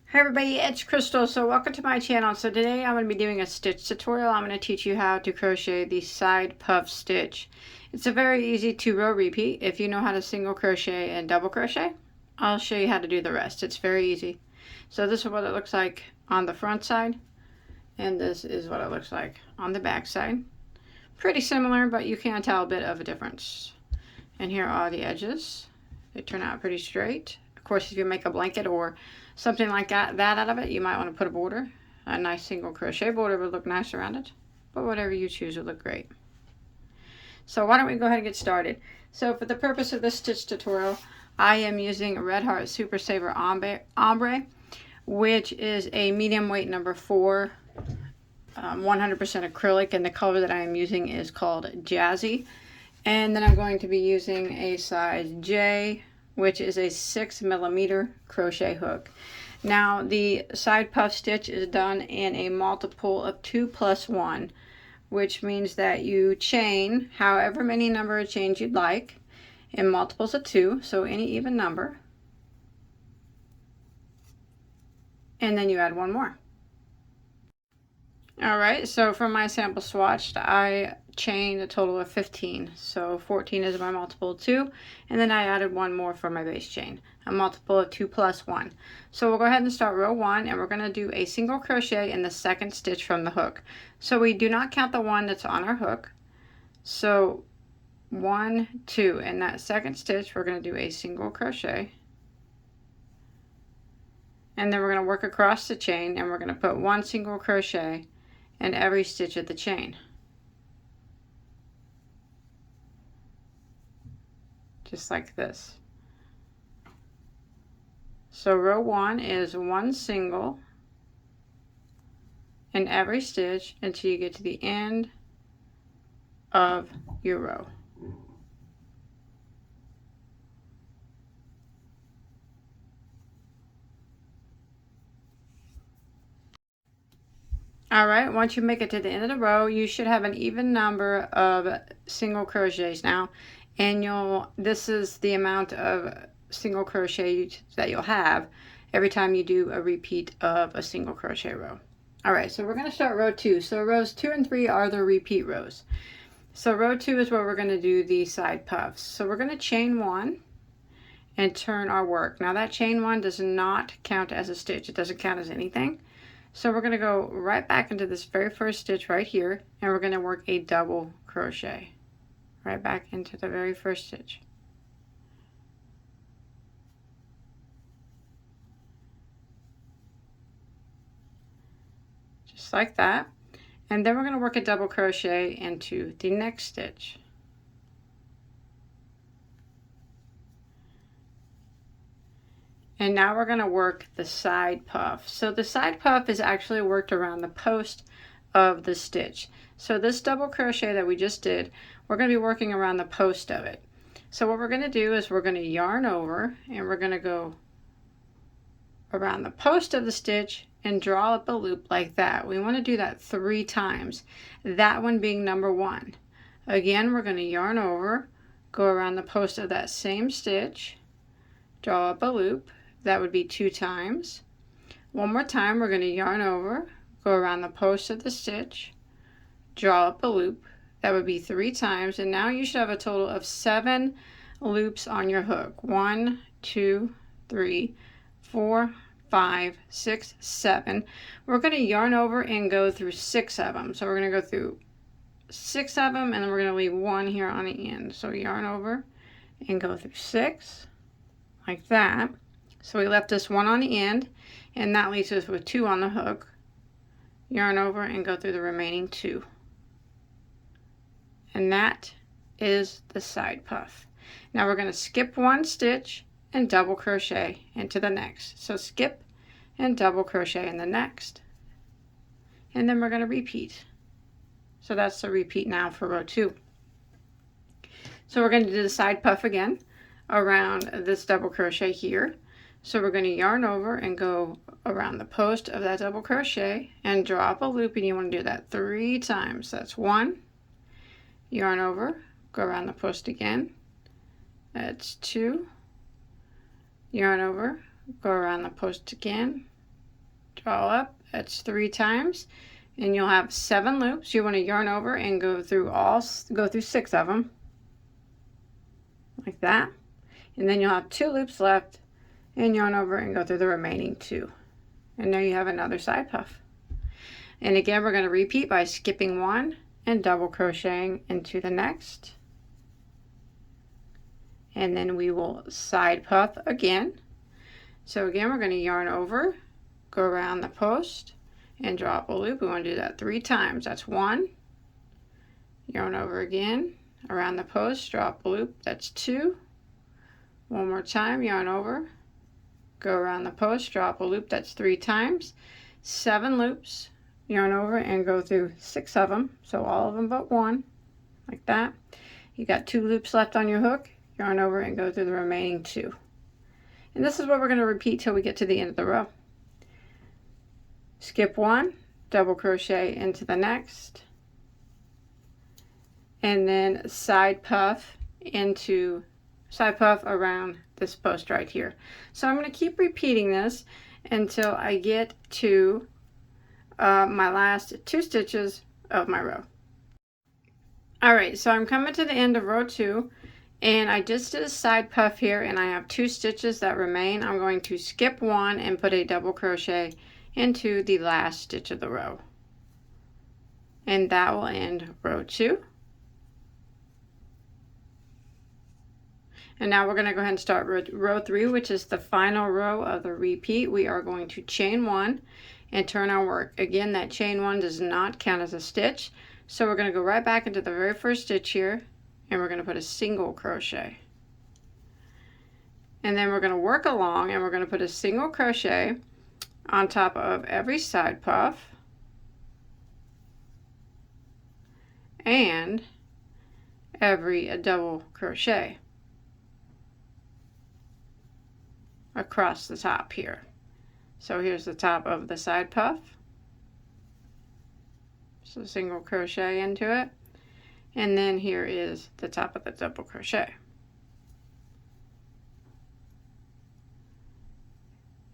Hi everybody, it's Crystal. So welcome to my channel. So today I'm going to be doing a stitch tutorial. I'm going to teach you how to crochet the side puff stitch. It's a very easy 2-row repeat. If you know how to single crochet and double crochet, I'll show you how to do the rest. It's very easy. So this is what it looks like on the front side, and this is what it looks like on the back side. Pretty similar, but you can tell a bit of a difference. And here are the edges. They turn out pretty straight. Of course, if you make a blanket or something like that out of it, you might want to put a border. A nice single crochet border would look nice around it, but whatever you choose would look great. So why don't we go ahead and get started. So for the purpose of this stitch tutorial, I am using Red Heart Super Saver Ombre, which is a medium weight number 4, 100% acrylic, and the color that I am using is called Jazzy. And then I'm going to be using a size J, which is a 6mm crochet hook. Now the side puff stitch is done in a multiple of 2 plus 1, which means that you chain however many number of chains you'd like in multiples of 2, so any even number, and then you add one more. Alright, so for my sample swatch, I chained a total of 15. So 14 is my multiple of 2, and then I added one more for my base chain, a multiple of 2 plus 1. So we'll go ahead and start row 1, and we're going to do a single crochet in the second stitch from the hook. So we do not count the one that's on our hook. So 1, 2, in that second stitch we're going to do a single crochet. And then we're going to work across the chain, and we're going to put 1 single crochet in every stitch of the chain. Just like this. So row 1 is 1 single in every stitch until you get to the end of your row. Alright, once you make it to the end of the row, you should have an even number of single crochets now, and this is the amount of single crochet that you'll have every time you do a repeat of a single crochet row. Alright, so we're going to start row 2. So rows 2 and 3 are the repeat rows. So row 2 is where we're going to do the side puffs. So we're going to chain 1 and turn our work. Now that chain 1 does not count as a stitch. It doesn't count as anything. So we're going to go right back into this very first stitch right here, and we're going to work a double crochet right back into the very first stitch. Just like that. And then we're going to work a double crochet into the next stitch. And now we're going to work the side puff. So the side puff is actually worked around the post of the stitch. So this double crochet that we just did, we're going to be working around the post of it. So what we're going to do is we're going to yarn over, and we're going to go around the post of the stitch and draw up a loop like that. We want to do that 3 times, that one being number 1. Again, we're going to yarn over, go around the post of that same stitch, draw up a loop. That would be 2 times. One more time, we're going to yarn over, go around the post of the stitch, draw up a loop. That would be 3 times, and now you should have a total of 7 loops on your hook. 1, 2, 3, 4, 5, 6, 7. We're going to yarn over and go through 6 of them. So we're going to go through 6 of them, and then we're going to leave 1 here on the end. So yarn over and go through 6 like that. So we left this 1 on the end, and that leaves us with 2 on the hook. Yarn over and go through the remaining 2. And that is the side puff. Now we're going to skip 1 stitch and double crochet into the next. So skip and double crochet in the next. And then we're going to repeat. So that's the repeat now for row 2. So we're going to do the side puff again around this double crochet here. So we're going to yarn over and go around the post of that double crochet and draw up a loop, and you want to do that 3 times. That's 1, yarn over, go around the post again. That's 2, yarn over, go around the post again. draw up, that's 3 times, and you'll have 7 loops. You want to yarn over and go through 6 of them, like that, and then you'll have 2 loops left, and yarn over and go through the remaining 2, and there you have another side puff. And again, we're going to repeat by skipping 1 and double crocheting into the next, and then we will side puff again. So again, we're going to yarn over, go around the post, and drop a loop. We want to do that 3 times. That's 1, yarn over again, around the post, drop a loop, that's 2, one more time, yarn over, go around the post, drop a loop, that's 3 times, 7 loops, yarn over and go through 6 of them, so all of them but 1, like that. You got 2 loops left on your hook, yarn over and go through the remaining 2. And this is what we're going to repeat till we get to the end of the row. Skip 1, double crochet into the next, and then side puff around this post right here. So I'm going to keep repeating this until I get to my last 2 stitches of my row. Alright, so I'm coming to the end of row 2, and I just did a side puff here, and I have 2 stitches that remain. I'm going to skip 1 and put a double crochet into the last stitch of the row, and that will end row 2. And now we're going to go ahead and start row 3, which is the final row of the repeat. We are going to chain 1 and turn our work. Again, that chain 1 does not count as a stitch, so we're going to go right back into the very first stitch here, and we're going to put a single crochet. And then we're going to work along, and we're going to put a single crochet on top of every side puff and every double crochet across the top here. So here's the top of the side puff, so single crochet into it, and then here is the top of the double crochet,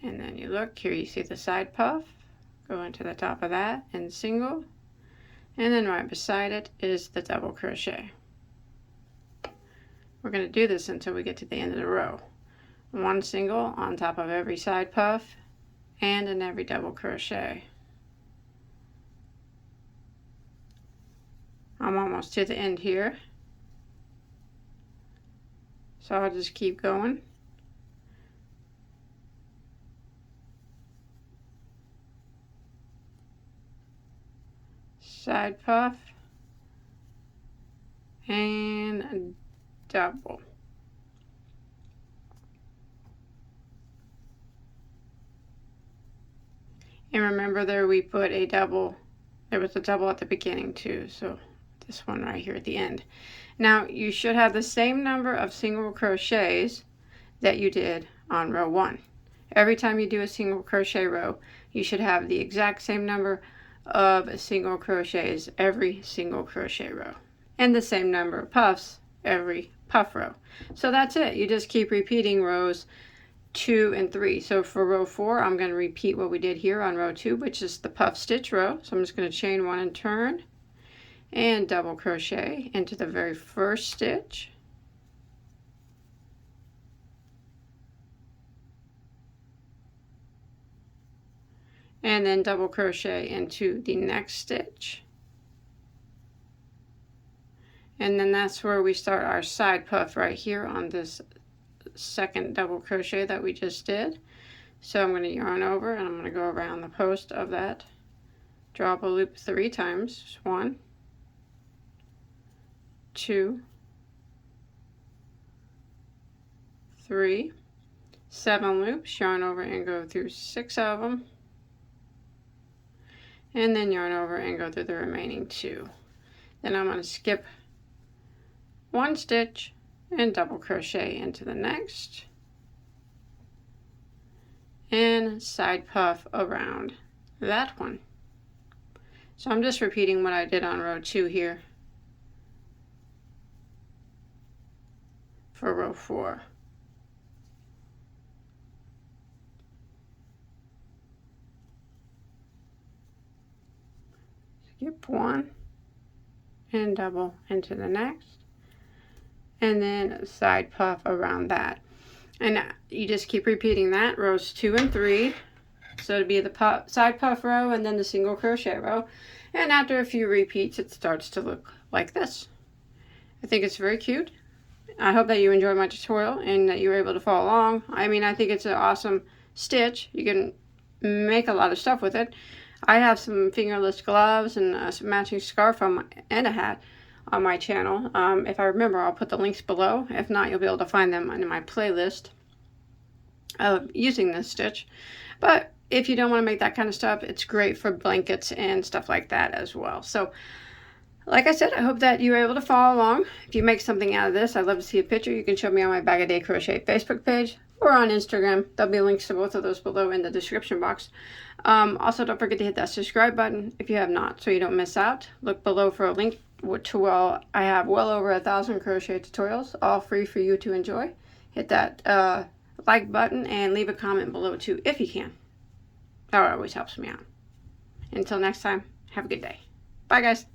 and then you look here, you see the side puff, go into the top of that and single, and then right beside it is the double crochet. We're going to do this until we get to the end of the row. 1 single on top of every side puff and in every double crochet. I'm almost to the end here, so I'll just keep going. Side puff and double. And remember there we put a double, there was a double at the beginning too, so this one right here at the end. Now you should have the same number of single crochets that you did on row 1. Every time you do a single crochet row, you should have the exact same number of single crochets every single crochet row, and the same number of puffs every puff row. So that's it. You just keep repeating rows 2 and 3. So for row 4, I'm going to repeat what we did here on row 2, which is the puff stitch row. So I'm just going to chain 1 and turn and double crochet into the very first stitch, and then double crochet into the next stitch, and then that's where we start our side puff right here on this second double crochet that we just did. So I'm going to yarn over and I'm going to go around the post of that, drop a loop 3 times, 1, 2, 3, 7 loops, yarn over and go through 6 of them, and then yarn over and go through the remaining 2. Then I'm going to skip 1 stitch and double crochet into the next, and side puff around that one. So I'm just repeating what I did on row 2 here for row 4. skip one and double into the next, and then a side puff around that. And you just keep repeating that, rows 2 and 3. So it'd be the side puff row and then the single crochet row. And after a few repeats, it starts to look like this. I think it's very cute. I hope that you enjoyed my tutorial and that you were able to follow along. I mean, I think it's an awesome stitch. You can make a lot of stuff with it. I have some fingerless gloves and some matching scarf and a hat on my channel. If I remember, I'll put the links below. If not, you'll be able to find them in my playlist of using this stitch. But if you don't want to make that kind of stuff, it's great for blankets and stuff like that as well. So like I said, I hope that you were able to follow along. If you make something out of this, I'd love to see a picture. You can show me on my Bagoday Crochet Facebook page or on Instagram. There'll be links to both of those below in the description box. Also, don't forget to hit that subscribe button if you have not, so you don't miss out. Look below for a link to I have well over 1,000 crochet tutorials, all free for you to enjoy. Hit that like button and leave a comment below too if you can. That always helps me out. Until next time, have a good day. Bye guys.